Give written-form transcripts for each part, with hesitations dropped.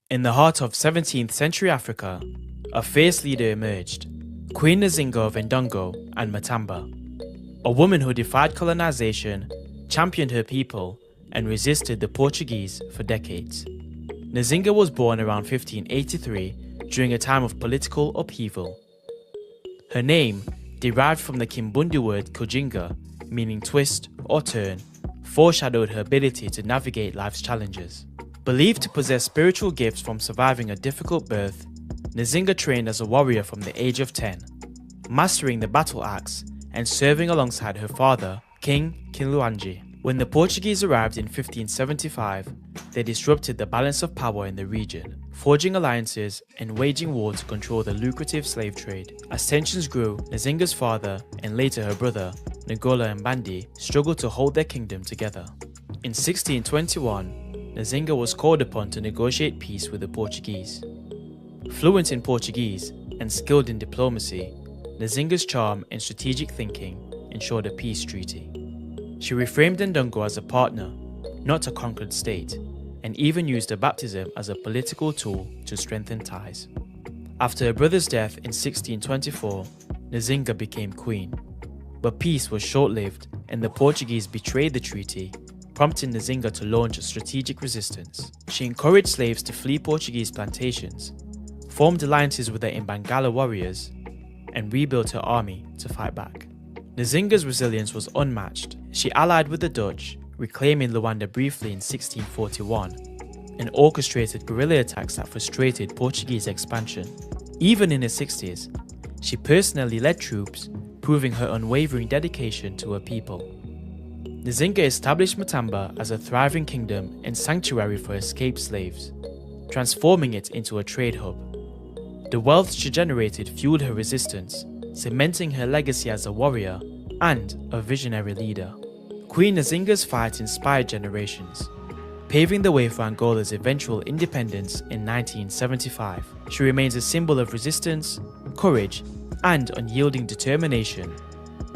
In the heart of 17th century Africa, a fierce leader emerged, Queen Nzinga of Ndongo and Matamba, a woman who defied colonization, championed her people, and resisted the Portuguese for decades. Nzinga was born around 1583 during a time of political upheaval. Her name, derived from the Kimbundu word kujinga, meaning twist or turn, foreshadowed her ability to navigate life's challenges. Believed to possess spiritual gifts from surviving a difficult birth, Nzinga trained as a warrior from the age of 10, mastering the battle axe and serving alongside her father, King Kinluanji. When the Portuguese arrived in 1575, they disrupted the balance of power in the region, forging alliances and waging war to control the lucrative slave trade. As tensions grew, Nzinga's father and later her brother, Ngola Mbandi, struggled to hold their kingdom together. In 1621, Nzinga was called upon to negotiate peace with the Portuguese. Fluent in Portuguese and skilled in diplomacy, Nzinga's charm and strategic thinking ensured a peace treaty. She reframed Ndongo as a partner, not a conquered state, and even used her baptism as a political tool to strengthen ties. After her brother's death in 1624, Nzinga became queen. But peace was short-lived and the Portuguese betrayed the treaty, prompting Nzinga to launch a strategic resistance. She encouraged slaves to flee Portuguese plantations, formed alliances with the Imbangala warriors, and rebuilt her army to fight back. Nzinga's resilience was unmatched. She allied with the Dutch, reclaiming Luanda briefly in 1641, and orchestrated guerrilla attacks that frustrated Portuguese expansion. Even in her 60s, she personally led troops, proving her unwavering dedication to her people. Nzinga established Matamba as a thriving kingdom and sanctuary for escaped slaves, transforming it into a trade hub. The wealth she generated fueled her resistance, cementing her legacy as a warrior and a visionary leader. Queen Nzinga's fight inspired generations, paving the way for Angola's eventual independence in 1975. She remains a symbol of resistance, courage, and unyielding determination,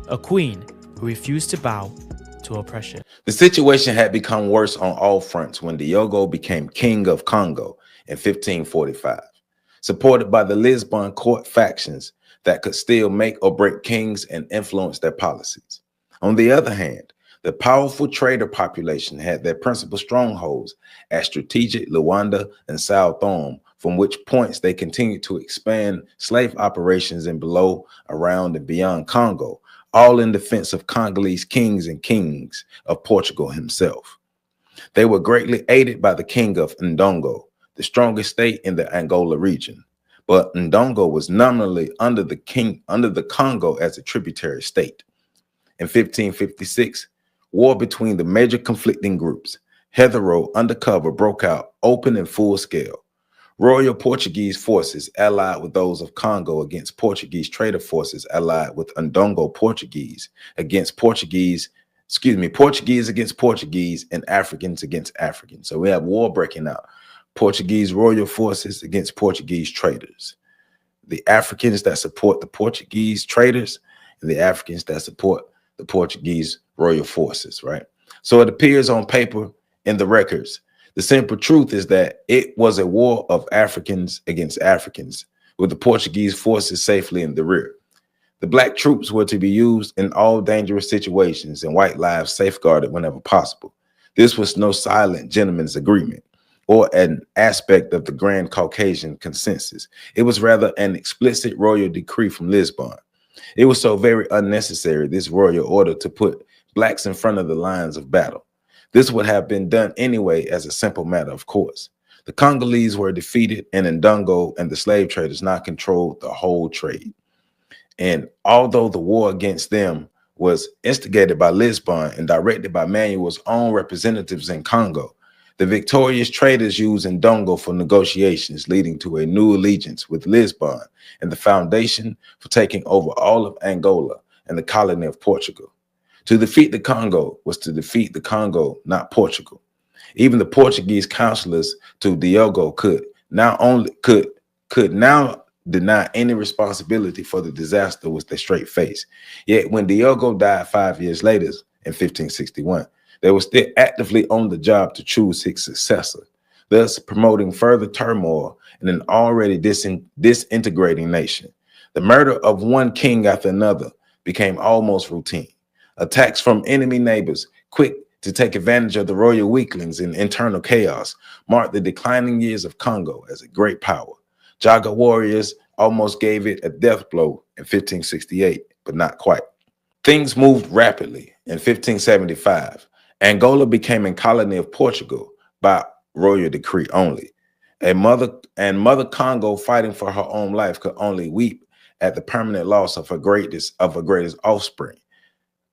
a queen who refused to bow to oppression. The situation had become worse on all fronts when Diogo became king of Congo in 1545, supported by the Lisbon court factions that could still make or break kings and influence their policies. On the other hand, the powerful trader population had their principal strongholds at strategic Luanda and Sao Tome, from which points they continued to expand slave operations in below, around, and beyond Congo, all in defense of Congolese kings and kings of Portugal himself. They were greatly aided by the king of Ndongo, the strongest state in the Angola region. But Ndongo was nominally under the Congo as a tributary state. In 1556, war between the major conflicting groups, hetero undercover, broke out open and full scale. Royal Portuguese forces allied with those of Congo against Portuguese trader forces allied with Ndongo Portuguese against Portuguese against Portuguese, and Africans against Africans. So we have war breaking out. Portuguese royal forces against Portuguese traders. The Africans that support the Portuguese traders and the Africans that support the Portuguese royal forces, right? So it appears on paper in the records. The simple truth is that it was a war of Africans against Africans, with the Portuguese forces safely in the rear. The black troops were to be used in all dangerous situations and white lives safeguarded whenever possible. This was no silent gentleman's agreement or an aspect of the Grand Caucasian consensus. It was rather an explicit royal decree from Lisbon. It was so very unnecessary, this royal order, to put blacks in front of the lines of battle. This would have been done anyway as a simple matter of course. The Congolese were defeated, and Ndongo and the slave traders now controlled the whole trade. And although the war against them was instigated by Lisbon and directed by Manuel's own representatives in Congo, the victorious traders used Ndongo for negotiations, leading to a new allegiance with Lisbon and the foundation for taking over all of Angola and the colony of Portugal. To defeat the Congo was to defeat the Congo, not Portugal. Even the Portuguese counselors to Diogo could now deny any responsibility for the disaster with a straight face. Yet when Diogo died 5 years later in 1561, they were still actively on the job to choose his successor. thus promoting further turmoil in an already disintegrating nation. The murder of one king after another became almost routine. Attacks from enemy neighbors, quick to take advantage of the royal weaklings and internal chaos, marked the declining years of Congo as a great power. Jaga warriors almost gave it a death blow in 1568, but not quite. Things moved rapidly. In 1575, Angola became a colony of Portugal by royal decree only. Mother Congo, fighting for her own life, could only weep at the permanent loss of her greatest offspring.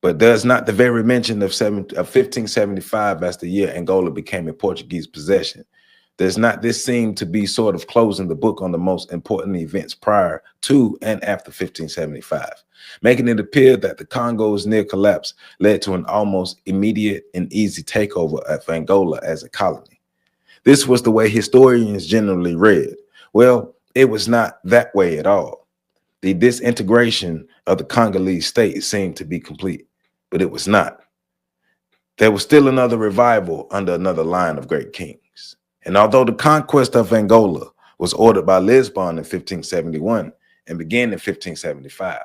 But does not the very mention of 1575 as the year Angola became a Portuguese possession, does not this seem to be sort of closing the book on the most important events prior to and after 1575, making it appear that the Congo's near collapse led to an almost immediate and easy takeover of Angola as a colony? This was the way historians generally read. Well, it was not that way at all. The disintegration of the Congolese state seemed to be complete, but it was not. There was still another revival under another line of great kings. And although the conquest of Angola was ordered by Lisbon in 1571 and began in 1575,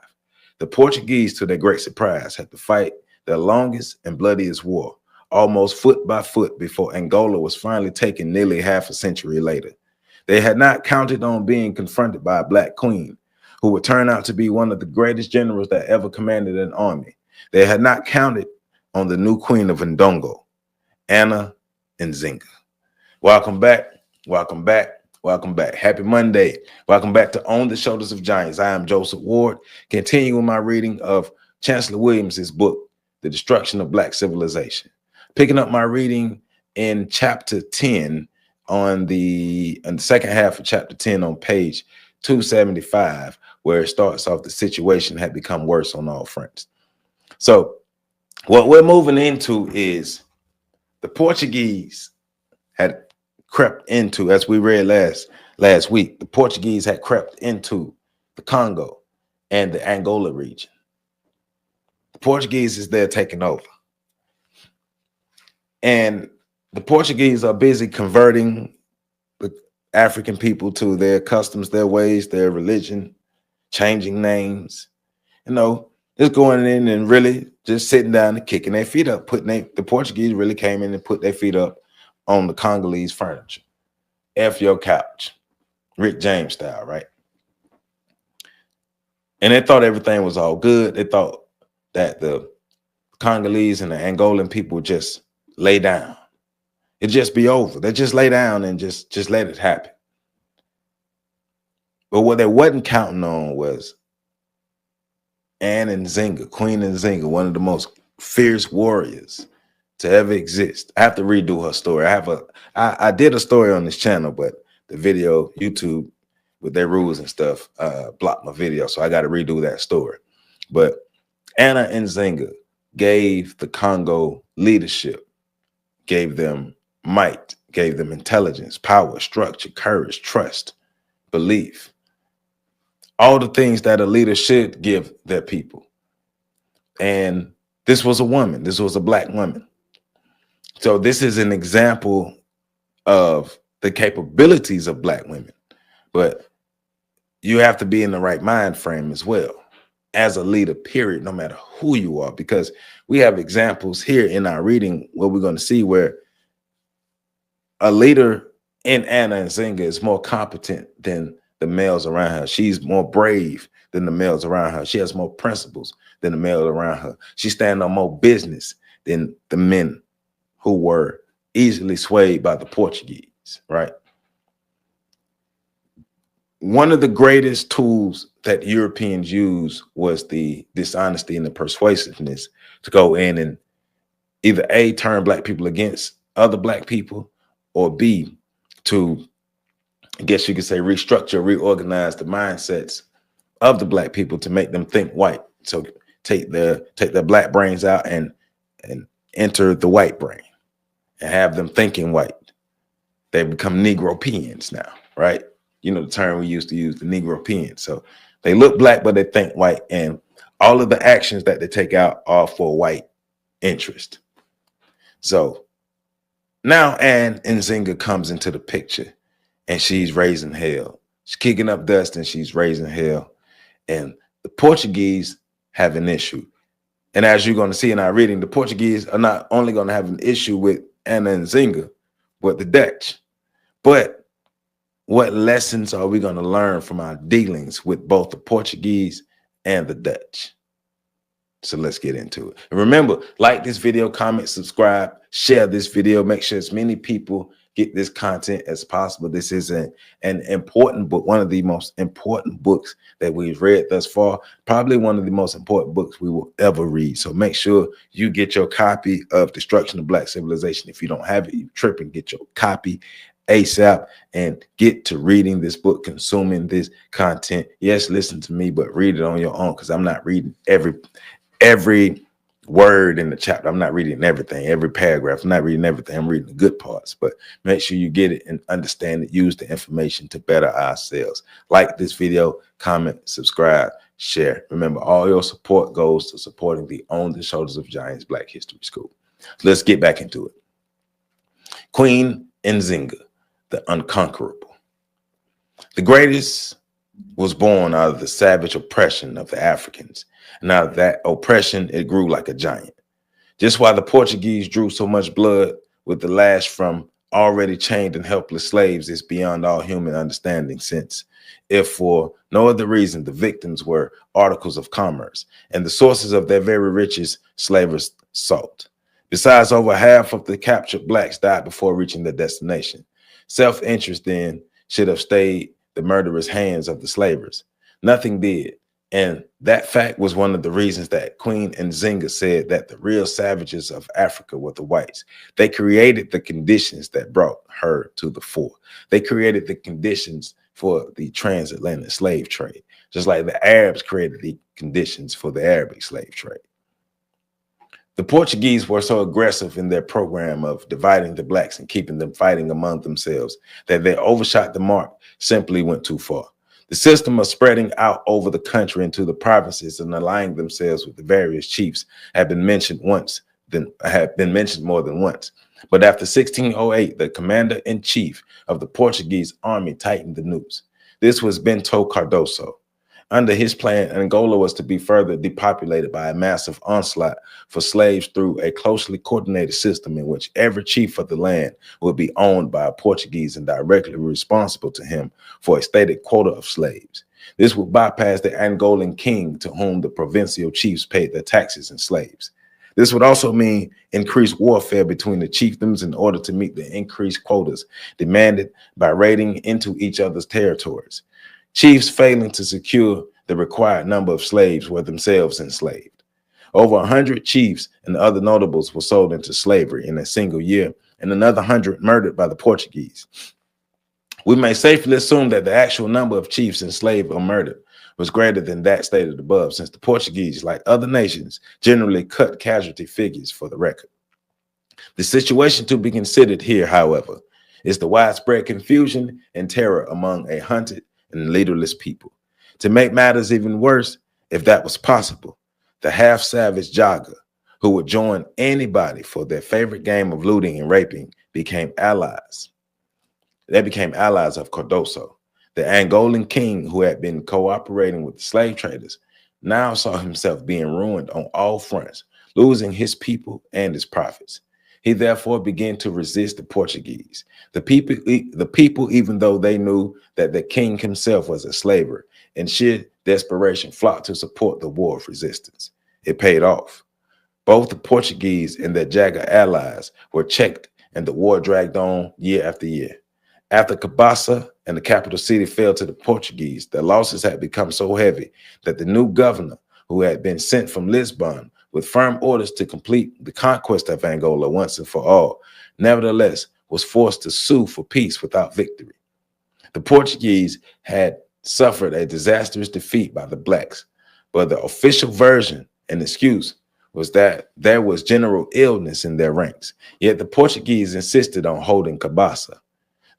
the Portuguese, to their great surprise, had to fight their longest and bloodiest war, almost foot by foot, before Angola was finally taken nearly half a century later. They had not counted on being confronted by a black queen who would turn out to be one of the greatest generals that ever commanded an army. They had not counted on the new queen of Ndongo, Anna Nzinga. Welcome back. Welcome back. Welcome back. Happy Monday. Welcome back to On the Shoulders of Giants. I am Joseph Ward, continuing my reading of Chancellor Williams's book, The Destruction of Black Civilization. Picking up my reading in chapter 10 on the second half of chapter 10 on page 275, where it starts off, the situation had become worse on all fronts. So what we're moving into is the Portuguese had crept into, as we read last week, the Portuguese had crept into the Congo and the Angola region. The Portuguese is there taking over. And the Portuguese are busy converting the African people to their customs, their ways, their religion, changing names, just going in and really just sitting down and kicking their feet up, the Portuguese really came in and put their feet up on the Congolese furniture. F your couch, Rick James style, right? And they thought everything was all good. They thought that the Congolese and the Angolan people would just lay down. It'd just be over. They just lay down and just let it happen. But what they wasn't counting on was Nzinga, Queen Nzinga, one of the most fierce warriors to ever exist. I have to redo her story. I did a story on this channel, but the video, YouTube, with their rules and stuff, blocked my video. So I got to redo that story. But Anna Nzinga gave the Congo leadership, gave them might, gave them intelligence, power, structure, courage, trust, belief. All the things that a leader should give their people. And this was a woman. This was a black woman. So this is an example of the capabilities of black women. But you have to be in the right mind frame as well as a leader, period, no matter who you are, because we have examples here in our reading where we're going to see where a leader in Anna Nzinga is more competent than the males around her. She's more brave than the males around her. She has more principles than the males around her. She stands on more business than the men who were easily swayed by the Portuguese, right? One of the greatest tools that Europeans used was the dishonesty and the persuasiveness to go in and either A, turn black people against other black people, or B, to, I guess you could say, restructure, reorganize the mindsets of the black people to make them think white. So take their black brains out and enter the white brain and have them thinking white. They become Negropeans now, right? You know the term we used to use, the Negropeans. So they look black, but they think white, and all of the actions that they take out are for white interest. So Now Anne Nzinga comes into the picture, and she's raising hell. She's kicking up dust and she's raising hell. And the Portuguese have an issue. And as you're going to see in our reading, the Portuguese are not only going to have an issue with Anna Nzinga, but the Dutch. But what lessons are we going to learn from our dealings with both the Portuguese and the Dutch? So let's get into it. And remember, like this video, comment, subscribe, share this video. Make sure as many people get this content as possible. This is an important book, one of the most important books that we've read thus far, probably one of the most important books we will ever read. So make sure you get your copy of Destruction of Black Civilization. If you don't have it, you tripping, get your copy ASAP and get to reading this book, consuming this content. Yes, listen to me, but read it on your own, because I'm not reading every word in the chapter. I'm not reading everything, every paragraph. I'm not reading everything. I'm reading the good parts, but make sure you get it and understand it. Use the information to better ourselves. Like this video, comment, subscribe, share. Remember, all your support goes to supporting the On the Shoulders of Giants Black History School. So let's get back into it. Queen Nzinga, the unconquerable. The greatest was born out of the savage oppression of the Africans. And out of that oppression, it grew like a giant. Just why the Portuguese drew so much blood with the lash from already chained and helpless slaves is beyond all human understanding, since if for no other reason, the victims were articles of commerce and the sources of their very riches slavers sought. Besides, over half of the captured blacks died before reaching their destination. Self-interest then should have stayed the murderous hands of the slavers. Nothing did. And that fact was one of the reasons that Queen Nzinga said that the real savages of Africa were the whites. They created the conditions that brought her to the fore. They created the conditions for the transatlantic slave trade, just like the Arabs created the conditions for the Arabic slave trade. The Portuguese were so aggressive in their program of dividing the blacks and keeping them fighting among themselves that they overshot the mark, simply went too far. The system of spreading out over the country into the provinces and aligning themselves with the various chiefs had been mentioned more than once. But after 1608, the commander-in-chief of the Portuguese army tightened the noose. This was Bento Cardoso. Under his plan, Angola was to be further depopulated by a massive onslaught for slaves through a closely coordinated system in which every chief of the land would be owned by a Portuguese and directly responsible to him for a stated quota of slaves. This would bypass the Angolan king, to whom the provincial chiefs paid their taxes and slaves. This would also mean increased warfare between the chiefdoms in order to meet the increased quotas demanded by raiding into each other's territories. Chiefs failing to secure the required number of slaves were themselves enslaved. Over 100 chiefs and other notables were sold into slavery in a single year, and another 100 murdered by the Portuguese. We may safely assume that the actual number of chiefs enslaved or murdered was greater than that stated above, since the Portuguese, like other nations, generally cut casualty figures for the record. The situation to be considered here, however, is the widespread confusion and terror among a hunted and leaderless people. To make matters even worse, if that was possible, the half-savage Jaga, who would join anybody for their favorite game of looting and raping, became allies. They became allies of Cardoso. The Angolan king, who had been cooperating with the slave traders, now saw himself being ruined on all fronts, losing his people and his profits. He therefore began to resist the Portuguese. The people, even though they knew that the king himself was a slaver, in sheer desperation flocked to support the war of resistance. It paid off. Both the Portuguese and their Jaga allies were checked, and the war dragged on year after year. After Cabaça and the capital city fell to the Portuguese, their losses had become so heavy that the new governor, who had been sent from Lisbon with firm orders to complete the conquest of Angola once and for all, nevertheless was forced to sue for peace without victory. The Portuguese had suffered a disastrous defeat by the blacks, but the official version and excuse was that there was general illness in their ranks. Yet the Portuguese insisted on holding Cabaça.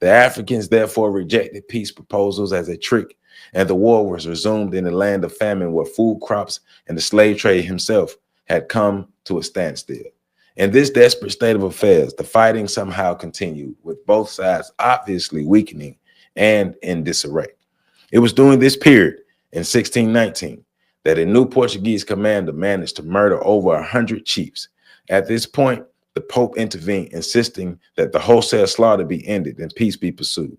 The Africans therefore rejected peace proposals as a trick, and the war was resumed in the land of famine, where food crops and the slave trade himself had come to a standstill. In this desperate state of affairs, the fighting somehow continued, with both sides obviously weakening and in disarray. It was during this period, in 1619, that a new Portuguese commander managed to murder over 100 chiefs. At this point, the Pope intervened, insisting that the wholesale slaughter be ended and peace be pursued.